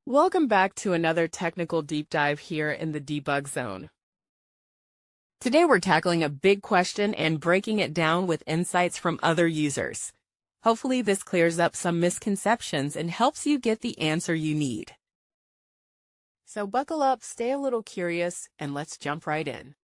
Welcome back to another technical deep dive here in the debug zone. Today we're tackling a big question and breaking it down with insights from other users. Hopefully this clears up some misconceptions and helps you get the answer you need. So buckle up, stay a little curious, and let's jump right in.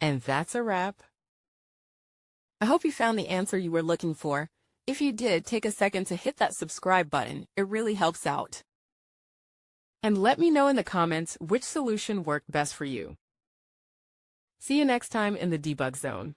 And that's a wrap. I hope you found the answer you were looking for. If you did, take a second to hit that subscribe button. It really helps out. And let me know in the comments which solution worked best for you. See you next time in the debug zone.